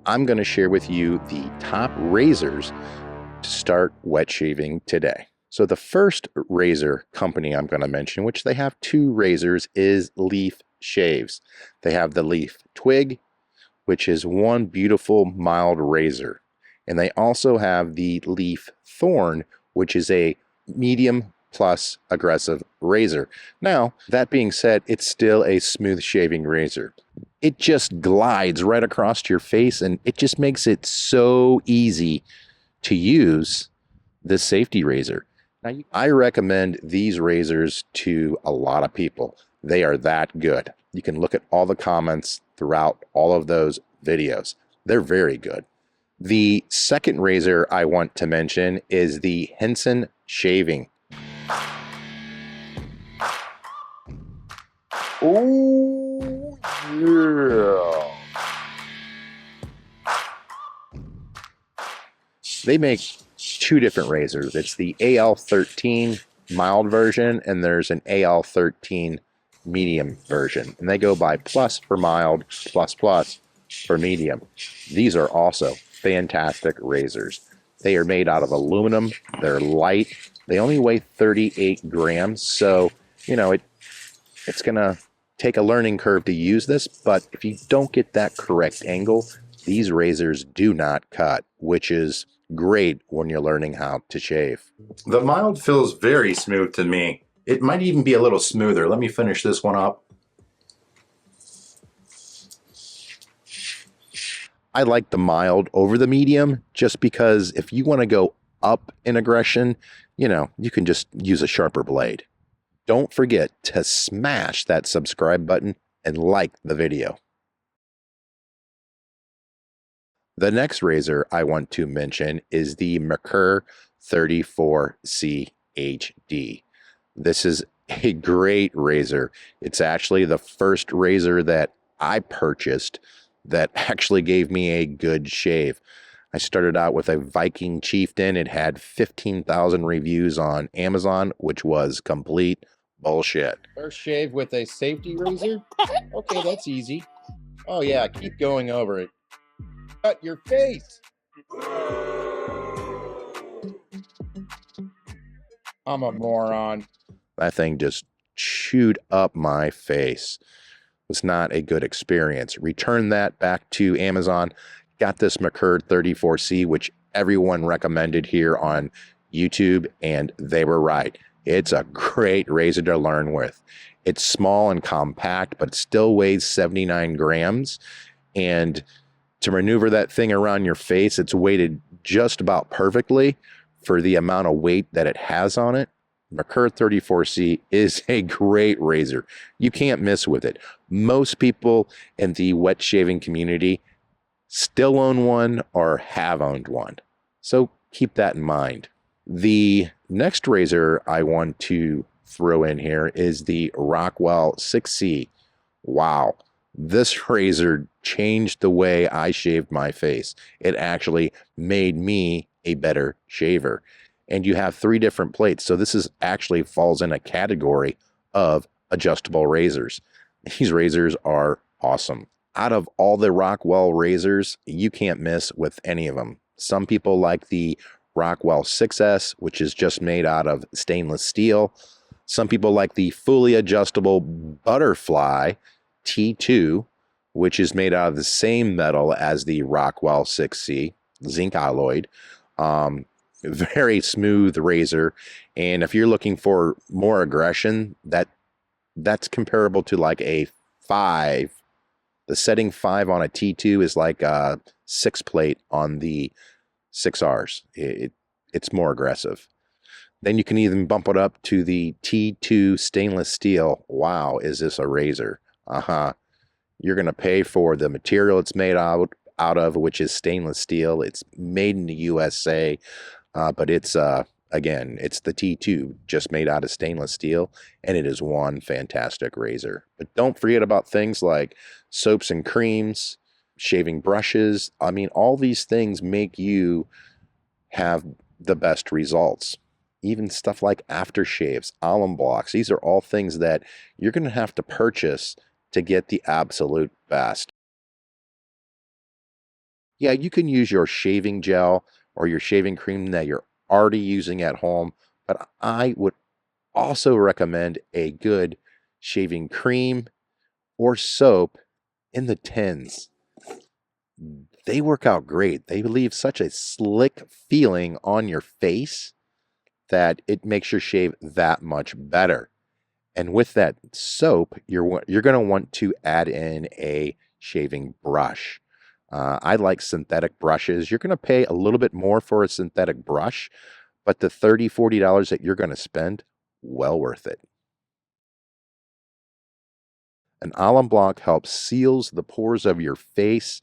I'm going to share with you the top razors to start wet shaving today. So the first razor company I'm going to mention, which they have two razors, is Leaf Shaves. They have the Leaf Twig, which is one beautiful mild razor. And they also have the Leaf Thorn, which is a medium plus aggressive razor. Now, that being said, it's still a smooth shaving razor. It just glides right across your face and it just makes it so easy to use this safety razor. Now, I recommend these razors to a lot of people. They are that good. You can look at all the comments throughout all of those videos. They're very good. The second razor I want to mention is the Henson shaving. Oh, yeah. They make two different razors. It's the AL13 mild version, and there's an AL13 medium version. And they go by plus for mild, plus plus for medium. These are also fantastic razors. They are made out of aluminum. They're light. They only weigh 38 grams. So, you know, it's going to take a learning curve to use this. But if you don't get that correct angle, these razors do not cut, which is great when you're learning how to shave. The mild feels very smooth to me. It might even be a little smoother. Let me finish this one up. I like the mild over the medium just because if you want to go up in aggression, you know, you can just use a sharper blade. Don't forget to smash that subscribe button and like the video. The next razor I want to mention is the Merkur 34C HD. This is a great razor. It's actually the first razor that I purchased that actually gave me a good shave. I started out with a Viking Chieftain. It had 15,000 reviews on Amazon, which was complete bullshit. First shave with a safety razor? Okay, that's easy. Oh yeah, keep going over it. Cut your face. I'm a moron. That thing just chewed up my face. Was not a good experience. Returned that back to Amazon. Got this Merkur 34C, which everyone recommended here on YouTube, and they were right. It's a great razor to learn with. It's small and compact, but it still weighs 79 grams. And to maneuver that thing around your face, it's weighted just about perfectly for the amount of weight that it has on it. Merkur 34C is a great razor. You can't miss with it. Most people in the wet shaving community still own one or have owned one. So keep that in mind. The next razor I want to throw in here is the Rockwell 6C. Wow. This razor changed the way I shaved my face. It actually made me a better shaver. And you have three different plates. So this is actually falls in a category of adjustable razors. These razors are awesome. Out of all the Rockwell razors, you can't miss with any of them. Some people like the Rockwell 6S, which is just made out of stainless steel. Some people like the fully adjustable Butterfly T2, which is made out of the same metal as the Rockwell 6C, zinc alloyed. Very smooth razor, and if you're looking for more aggression, that's comparable to like a 5. The setting 5 on a T2 is like a 6 plate on the 6Rs. It's more aggressive. Then you can even bump it up to the T2 stainless steel. Wow, is this a razor? You're going to pay for the material it's made out of, which is stainless steel. It's made in the USA. But it's, again, it's the T2, just made out of stainless steel, and it is one fantastic razor. But don't forget about things like soaps and creams, shaving brushes. I mean, all these things make you have the best results. Even stuff like aftershaves, alum blocks. These are all things that you're going to have to purchase to get the absolute best. Yeah, you can use your shaving gel or your shaving cream that you're already using at home, but I would also recommend a good shaving cream or soap in the tins. They work out great. They leave such a slick feeling on your face that it makes your shave that much better. And with that soap, you're going to want to add in a shaving brush. I like synthetic brushes. You're going to pay a little bit more for a synthetic brush, but the $30, $40 that you're going to spend, well worth it. An alum block helps seals the pores of your face.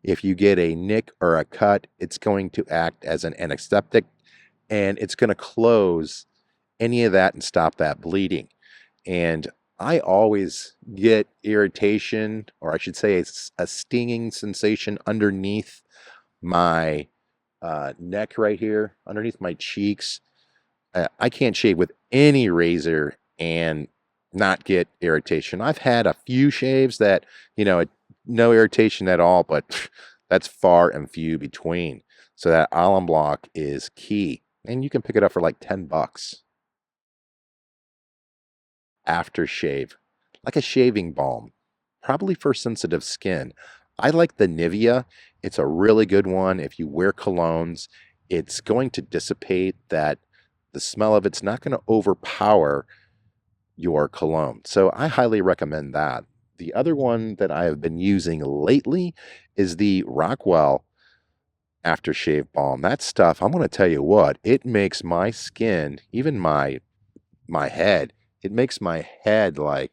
If you get a nick or a cut, it's going to act as an antiseptic and it's going to close any of that and stop that bleeding. And I always get irritation, or I should say a stinging sensation underneath my neck right here, underneath my cheeks. I can't shave with any razor and not get irritation. I've had a few shaves that, no irritation at all, but that's far and few between. So that alum block is key. And you can pick it up for like $10. Aftershave, like a shaving balm, probably for sensitive skin. I like the Nivea. It's a really good one. If you wear colognes, it's going to dissipate that. The smell of it's not going to overpower your cologne. So I highly recommend that. The other one that I have been using lately is the Rockwell aftershave balm. That stuff, I'm going to tell you what, it makes my skin, even my head, it makes my head like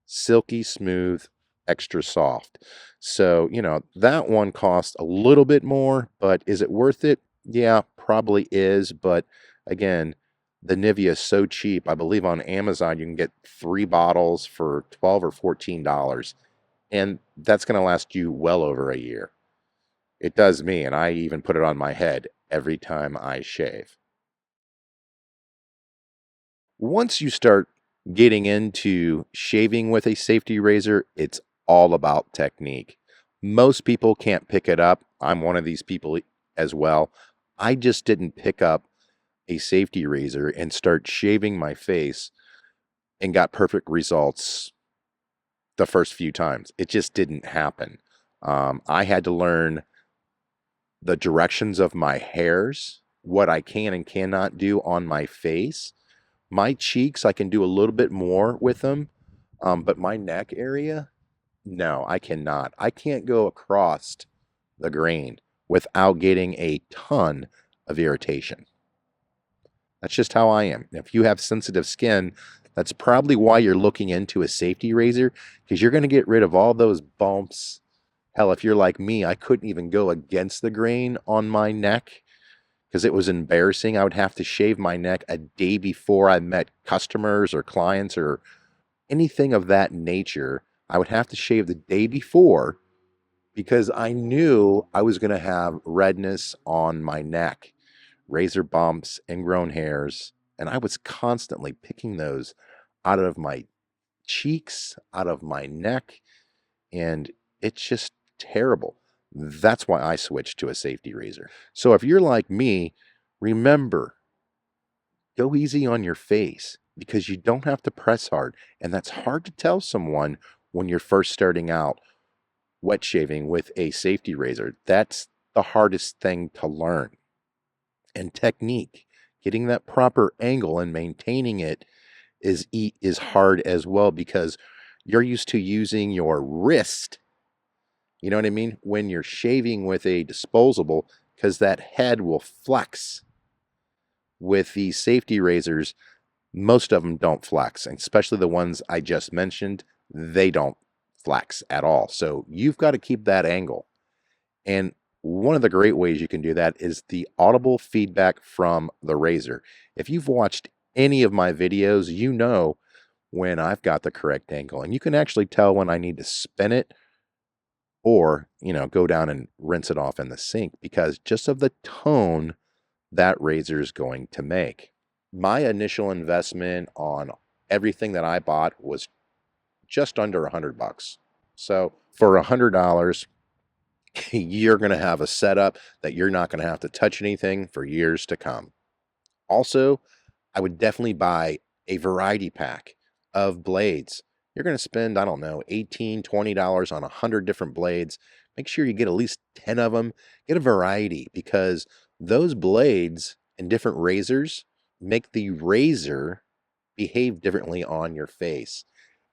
silky smooth, extra soft. So, that one costs a little bit more, but is it worth it? Yeah, probably is. But again, the Nivea is so cheap. I believe on Amazon you can get 3 bottles for $12 or $14. And that's going to last you well over a year. It does me, and I even put it on my head every time I shave. Once you start getting into shaving with a safety razor, it's all about technique. Most people can't pick it up. I'm one of these people as well. I just didn't pick up a safety razor and start shaving my face and got perfect results the first few times. It just didn't happen. I had to learn the directions of my hairs, what I can and cannot do on my face. My cheeks, I can do a little bit more with them, but my neck area, no, I cannot. I can't go across the grain without getting a ton of irritation. That's just how I am. If you have sensitive skin, that's probably why you're looking into a safety razor, because you're going to get rid of all those bumps. Hell, if you're like me, I couldn't even go against the grain on my neck because it was embarrassing. I would have to shave my neck a day before I met customers or clients or anything of that nature. I would have to shave the day before because I knew I was going to have redness on my neck, razor bumps, ingrown hairs, and I was constantly picking those out of my cheeks, out of my neck, and it's just terrible. That's why I switched to a safety razor. So if you're like me, remember, go easy on your face because you don't have to press hard. And that's hard to tell someone when you're first starting out wet shaving with a safety razor. That's the hardest thing to learn. And technique, getting that proper angle and maintaining it is hard as well because you're used to using your wrist. You know what I mean? When you're shaving with a disposable, because that head will flex. With these safety razors, most of them don't flex, and especially the ones I just mentioned, they don't flex at all. So you've got to keep that angle. And one of the great ways you can do that is the audible feedback from the razor. If you've watched any of my videos, you know when I've got the correct angle, and you can actually tell when I need to spin it or, go down and rinse it off in the sink because just of the tone that razor is going to make. My initial investment on everything that I bought was just under $100. So for $100, you're going to have a setup that you're not going to have to touch anything for years to come. Also, I would definitely buy a variety pack of blades. You're going to spend, I don't know, $18, $20 on 100 different blades. Make sure you get at least 10 of them. Get a variety, because those blades and different razors make the razor behave differently on your face.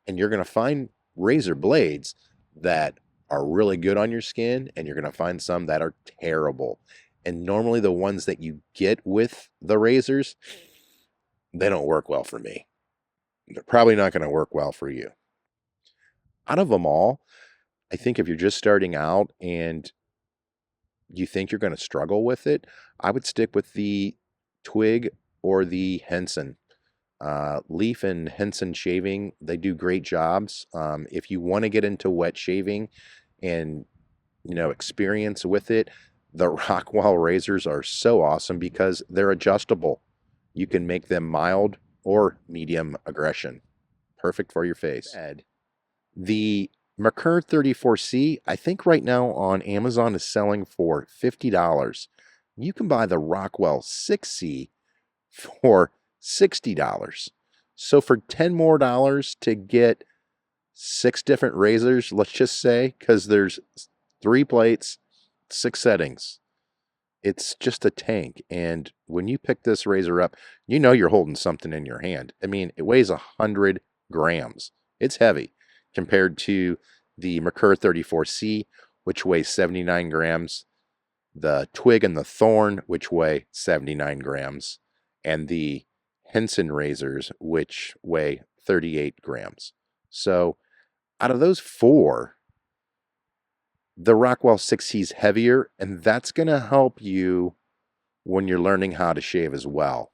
And you're going to find razor blades that are really good on your skin, and you're going to find some that are terrible. And normally the ones that you get with the razors, they don't work well for me. They're probably not going to work well for you. Out of them all, I think if you're just starting out and you think you're going to struggle with it, I would stick with the Twig or the Henson. Leaf and Henson shaving, they do great jobs. If you want to get into wet shaving and, experience with it, the Rockwell razors are so awesome because they're adjustable. You can make them mild or medium aggression. Perfect for your face. The Merkur 34C, I think right now on Amazon is selling for $50. You can buy the Rockwell 6C for $60. So for $10 more to get 6 different razors, let's just say, because there's 3 plates, 6 settings. It's just a tank. And when you pick this razor up, you're holding something in your hand. I mean, it weighs 100 grams. It's heavy compared to the Merkur 34C, which weighs 79 grams, the Twig and the Thorn, which weigh 79 grams, and the Henson razors, which weigh 38 grams. So out of those 4, the Rockwell 6C is heavier, and that's going to help you when you're learning how to shave as well.